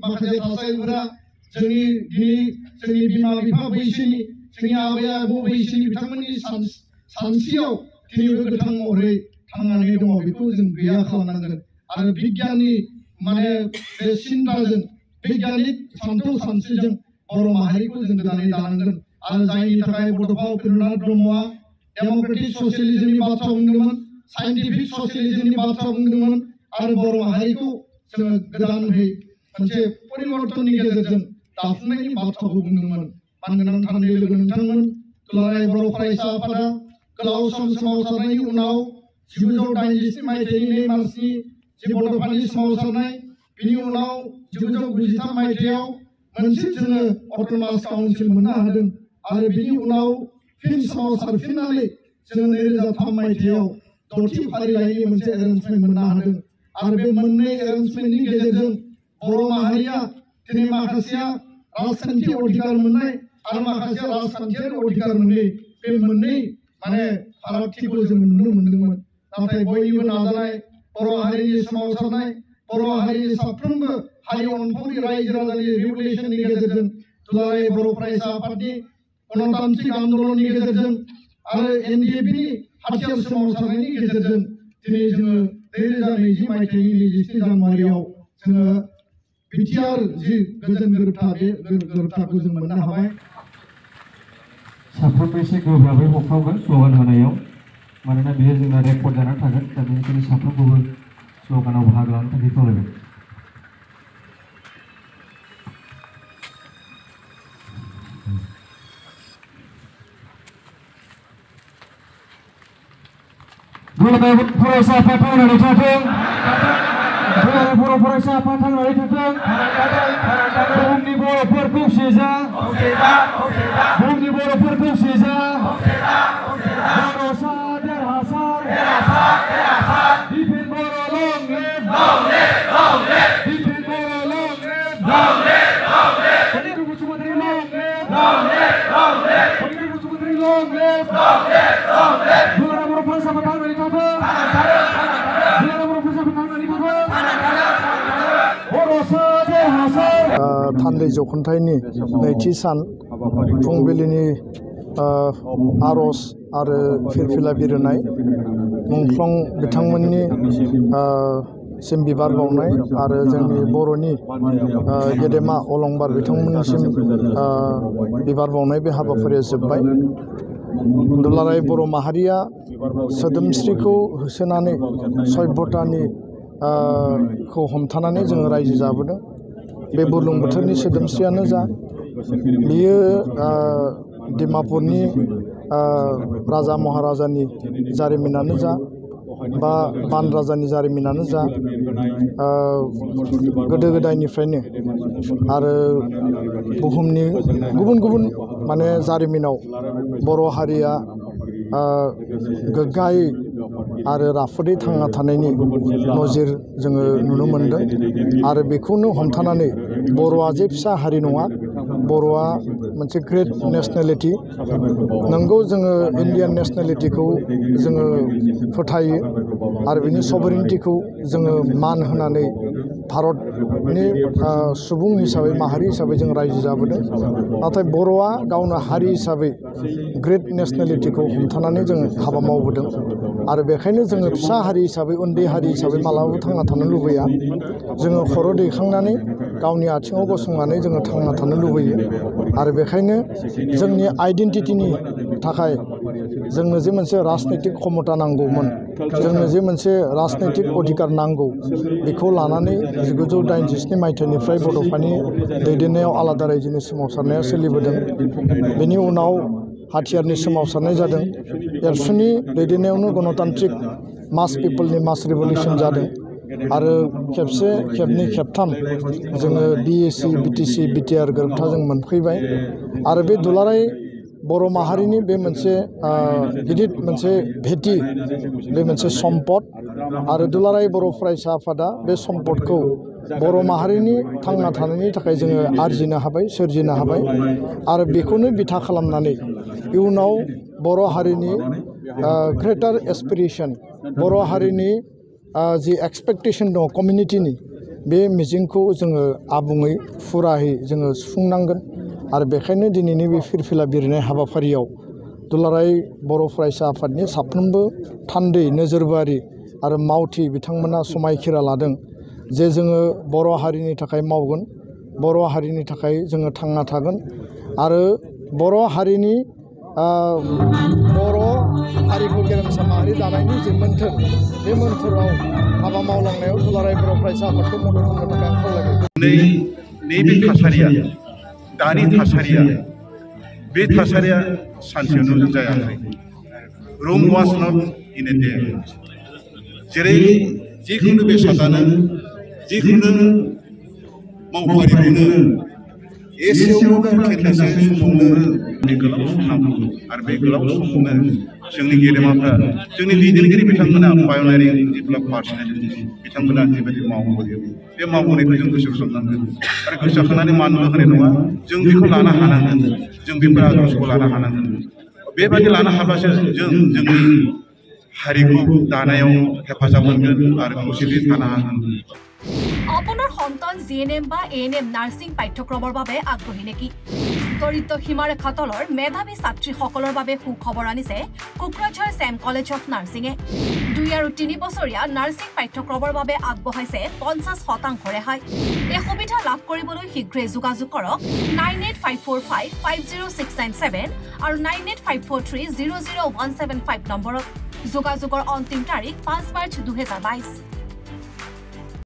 माखासे थासारिफोरा जोंनि दिनै जोंनि बिमा बिफा बैसोनि जोंनि आबै आबौ बैसोनि बिथांमोननि सानस्रियाव दिनै गोथां महरै थांनानै दङ बेखौ जों गैया खालामनांगोन आरो बिगियाननि माने बे सिन्ताजों बैज्ञानिक सान्थौ सानस्रिजों बर' माहारिखौ जों गोदानै दानांगोन आरो जायनि थाखाय बड'फा उपेन्द्रनाथ ब्रह्मआ डेम'क्रेटिक ससियेलिज्मनि बाथ्रा बुंदोंमोन साइन्टिफिक ससियेलिज्मनि बाथ्रा बुंदोंमोन आरो बर' माहारिखौ जोङो गोदानहै मोनसे परिवर्तननि गेजेरजों दाफुंनायनि बाथ्राखौ बुंदोंमोन मानगोनां थान्दै लोगो नोंथांमोन दुलाराय बर' फरायसा आफादा गोलाव सम सोमावसारनायनि उनाव 1987 मायथाइनि 2 मार्चनि जे बड'फानि सोमावसारनाय बिनि उनाव 1993 मायथाइयाव मोनसे जोङो अट'नमास काउन्सिल मोननो हादों आरो बिनि उनाव फिन सोमावसारफिननानै जोङो 2003 मायथाइयाव 6थि फारिलाइनि मोनसे एरेन्जमेन्ट मोननो हादों आरो बे मोननै एरेन्जमेन्टनि गेजेरजों बर' माहारिया दिनै माखासेया राजखान्थि अधिकार मोननाय आरो माखासेया राजखान्थियारि अधिकार मोननाय बे मोननै माने फारागथिखौ जों नुनो मोन्दोंमोन नाथाय बयनिबो नाजानाय बर' हारिनि सोमावसारनाय बर' हारिनि साफ्रोमबो हारि अनफावरि रायजो राजानि रिभलिउसननि गेजेरजों दुलाराय बर' फरायसा आफादनि गणतान्त्रिक आन्दलननि गेजेरजों आरो एनडिएफबिनि हाथियार सोमावसारनायनि गेजेरजों दिनै जोङो 2020 मायथाइनि 27 जानुवारियाव जोङो बिटिआर जि गोजोन गोरोबथा बे गोरोबथाखौ जों मोननो हाबाय साफ्रोमबो एसे गोब्राबै हखावगोन स्ल'गान होनायाव मानोना बेयो जोंना रेकर्ड जानानै थागोन दा बेनिखायनो साफ्रोमखौबो स्ल'गानाव बाहागो लानो थाखाय खावलायबाय दुलाराय फरायसा आफाद थांनानै थाथों दुलाराय बर' फरायसा आफाद थांनानै थाथों बुहुमनि बर'फोर खौसे जा बुहुमनि बर'फोर खौसे जा बर'सा देरहासार डिफेन्ड बर' लं लिभ डिफेन्ड बर' लं लिभ फंडित बसुमतारी लं लिभ फंडित बसुमतारी लं लिभ दुलाराय बर' फरायसा आफाद थांनानै थाथों दुलाराय बर' फरायसा आफाद थांनानै थाथों बर'सा देरहासार थान्दै जखुन्थायनि नैथि सान फुंबिलिनि आर'ज आरो फिरफिला बिरहोनाय मुंख्लं बिथांमोननि सिम बिबार बावनाय आरो जोंनि बर'नि गेदेमा अलंबार बिथांमोननिसिम बिबार बावनाय बे हाबाफारिया जोब्बाय दुलाराय बर' माहारिया सोदोमस्रिखौ होसोनानै सभ्यतानि खौ हमथानानै जोङो रायजो जाबोदों बे बुरलुंबुथुरनि सोदोमस्रियानो जा बियो डिमापुरनि राजा महाराजानि जारिमिनानो जा बा बान राजानि जारिमिनानो जा गोदो गोदायनिफ्रायनो आरो बुहुमनि गुबुन गुबुन माने जारिमिनाव बर' हारिया गोग्गायै आरो राफोदै थांना थानायनि नजिर जोङो नुनो मोनदों आरो बेखौनो हमथानानै बर'आ जे फिसा हारि नङा बर'आ मोनसे ग्रेट नेशनेलिटी नंगौ जोङो इन्डियान नेशनेलिटीखौ जोङो फोथायो आरो बिनि सभरेनिटीखौ जोङो मान होनानै भारतनि सुबुं हिसाबै माहारि हिसाबै जों रायजो जाबोदों नाथाय बर'आ गावनो हारि हिसाबै ग्रेट नेशनेलिटीखौ हमथानानै जों हाबा मावबोदों आरो बेखायनो जोङो फिसा हारि हिसाबै उन्दै हारि हिसाबै मालाबाबो थांना थानो लुबैया जोङो खर' दैखांनानै गावनि आथिङाव गसंनानै जोङो थांना थानो लुबैयो आरो बेखायनो जोंनि आइडेन्टिटिनि थाखाय जोंनो जे मोनसे राजनैतिक क्षमता नांगौमोन जोंनो जे मोनसे राजनैतिक अधिकार नांगौ बेखौ लानानै 1987 मायथाइनिफ्राय बड'फानि दैदेननायाव आलादा रायजोनि सोमावसारनाया सोलिबोदों बेनि उनाव हाथियारनि सोमावसारनाय जादों एबसुनि दैदेननायावनो गणतान्त्रिक मास पिपोलनि मास रिभलिउसन जादों आरो खेबसे खेबनै खेबथाम जोङो बिएसि बिटिसि बिटिआर गोरोबथा जों मोनफैबाय आरो बे दुलाराय बर' माहारिनि बे मोनसे गिदिर मोनसे भेटि बे मोनसे सम्पद आरो दुलाराय बर' फरायसा आफादा बे सम्पदखौ बर' माहारिनि थांना थानायनि थाखाय जोङो आरजिनो हाबाय सोरजिनो हाबाय आरो बेखौनो बिथा खालामनानै इयुनाव बर' हारिनि ग्रेटार एसपिरेसन बर' हारिनि जि एक्सपेक्टेसन दङ कमिउनिटिनि बे मिजिंखौ जोङो आबुङै फुरायै जोङो सुफुंनांगोन आरो बेखायनो दिनैनि बे फिरफिला बिरनाय हाबाफारियाव दुलाराय बर' फरायसा आफादनि साफ्रोमबो थान्दै नोजोरबारि आरो मावथि बिथांमोना समायखिरा लादों जे जोङो बर' हारिनि थाखाय मावगोन बर' हारिनि थाखाय जोङो थांना थागोन आरो बर' हारिनि बर' हारिखौ गेरेमसा माहारि दानायनि जे मोन्थोर बे मोन्थोराव हाबा मावलांनायाव दुलाराय बर' फरायसा आफादखौ मदद होनो थाखाय आं खावलायबाय। नैबे थासारिया दानि थासारिया बे थासारिया सानसेयावनो जायाखै। Rome was not in a day. जेरै जिखुनु बेसादानो जिखुनु मावफारिखौनो एसेयावनो खेनसे समावनो बे गोलाव सम नांगौ आरो बे गोलाव समावनो जोंनि गेदेमाफ्रा जोंनि दैदेनगिरि बिथांमोना पायनियारिं डेभेलप पार्सनेलिटिस बिथांमोना जेबायदि मावबोयो बे मावबोनायखौ जों गोसोखांनांगोन आरो गोसोखांनानै मानल' होनाय नङा जों बेखौ लानो हानांगोन जों बेफोर आदर्शखौ लानो हानांगोन बेबायदि लानो हाब्लासो जों जोंनि हारिखौ दानायाव हेफाजाब मोनगोन आरो खौसेथि थानो हागोन। আপোনাৰ সন্তান জিএনএম বা এএনএম নাৰ্ছিং পাঠ্যক্ৰমৰ বাবে আগ্ৰহী নেকি? দৰিদ্ৰ সীমাৰেখা তলৰ মেধাৱী ছাত্ৰীসকলৰ বাবে সুখবৰ আনিছে কোকৰাঝাৰ ছেম কলেজ অফ নাৰ্ছিঙে। 2 আৰু 3 বছৰীয়া নাৰ্ছিং পাঠ্যক্ৰমৰ বাবে আগবঢ়াইছে 50% ৰেহাই। এই সুবিধা লাভ কৰিবলৈ শীঘ্ৰে যোগাযোগ কৰক 9854550697 আৰু 9854300175 নম্বৰত। যোগাযোগৰ অন্তিম তাৰিখ 5 মাৰ্চ 2022।